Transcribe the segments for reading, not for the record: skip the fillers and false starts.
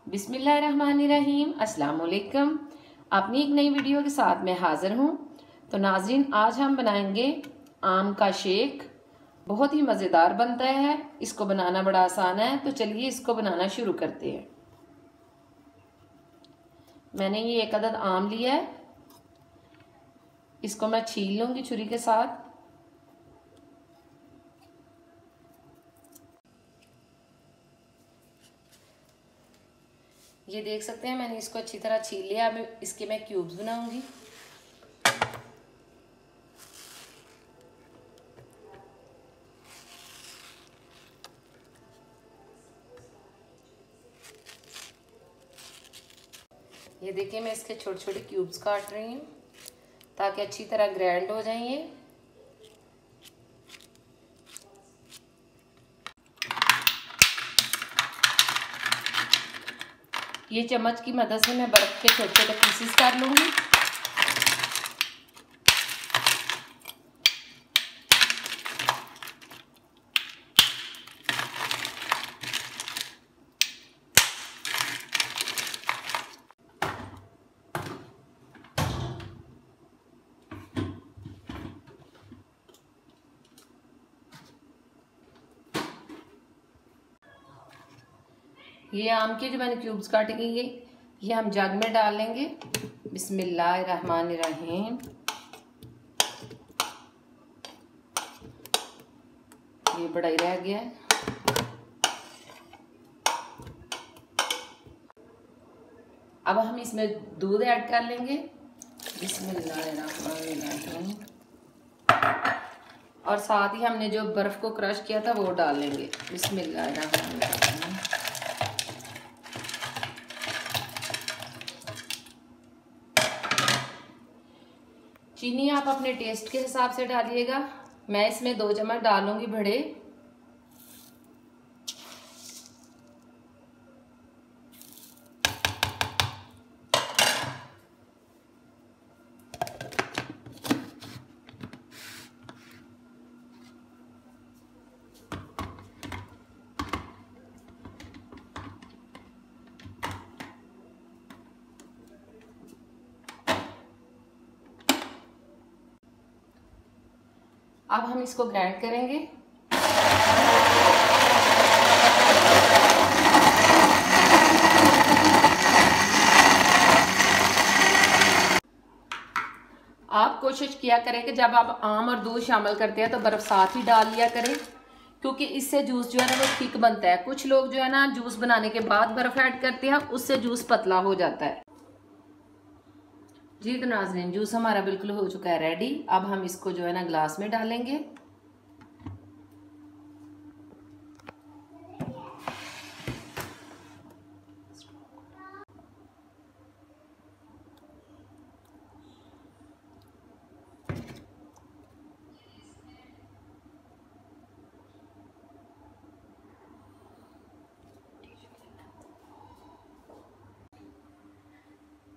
बिस्मिल्लाहिर्रहमानिर्रहीम। अस्सलाम वालेकुम। अपनी एक नई वीडियो के साथ मैं हाज़िर हूँ। तो नाज़रीन, आज हम बनाएंगे आम का शेक। बहुत ही मज़ेदार बनता है, इसको बनाना बड़ा आसान है। तो चलिए इसको बनाना शुरू करते हैं। मैंने ये एक अदद आम लिया है, इसको मैं छील लूँगी छुरी के साथ। ये देख सकते हैं मैंने इसको अच्छी तरह छील लिया। अब इसके मैं क्यूब्स बनाऊंगी। ये देखिए मैं इसके छोटे छोटे क्यूब्स काट रही हूँ ताकि अच्छी तरह ग्राइंड हो जाए। ये चम्मच की मदद से मैं बर्फ के छोटे छोटे पीसेस कर लूँगी। ये आम के जो मैंने क्यूब्स काटे ये हम जग में डाल लेंगे। बिस्मिल्लाहिर्रहमानिर्रहीम। ये बड़ा ही रह गया है। अब हम इसमें दूध ऐड कर लेंगे। बिस्मिल्लाहिर्रहमानिर्रहीम। और साथ ही हमने जो बर्फ को क्रश किया था वो डाल लेंगे। बिस्मिल्लाहिर्रहमानिर्रहीम। चीनी आप अपने टेस्ट के हिसाब से डालिएगा। मैं इसमें 2 चम्मच डालूंगी बड़े। अब हम इसको ग्राइंड करेंगे। आप कोशिश किया करें कि जब आप आम और दूध शामिल करते हैं तो बर्फ साथ ही डाल लिया करें, क्योंकि इससे जूस जो है ना वो थिक बनता है। कुछ लोग जो है ना जूस बनाने के बाद बर्फ ऐड करते हैं, उससे जूस पतला हो जाता है। जी तो नाज़रीन, जूस हमारा बिल्कुल हो चुका है रेडी। अब हम इसको जो है ना ग्लास में डालेंगे।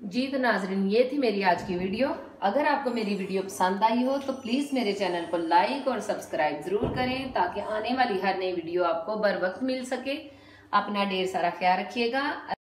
जी तो नाजरीन, ये थी मेरी आज की वीडियो। अगर आपको मेरी वीडियो पसंद आई हो तो प्लीज़ मेरे चैनल को लाइक और सब्सक्राइब ज़रूर करें, ताकि आने वाली हर नई वीडियो आपको बर वक्त मिल सके। अपना ढेर सारा ख्याल रखिएगा।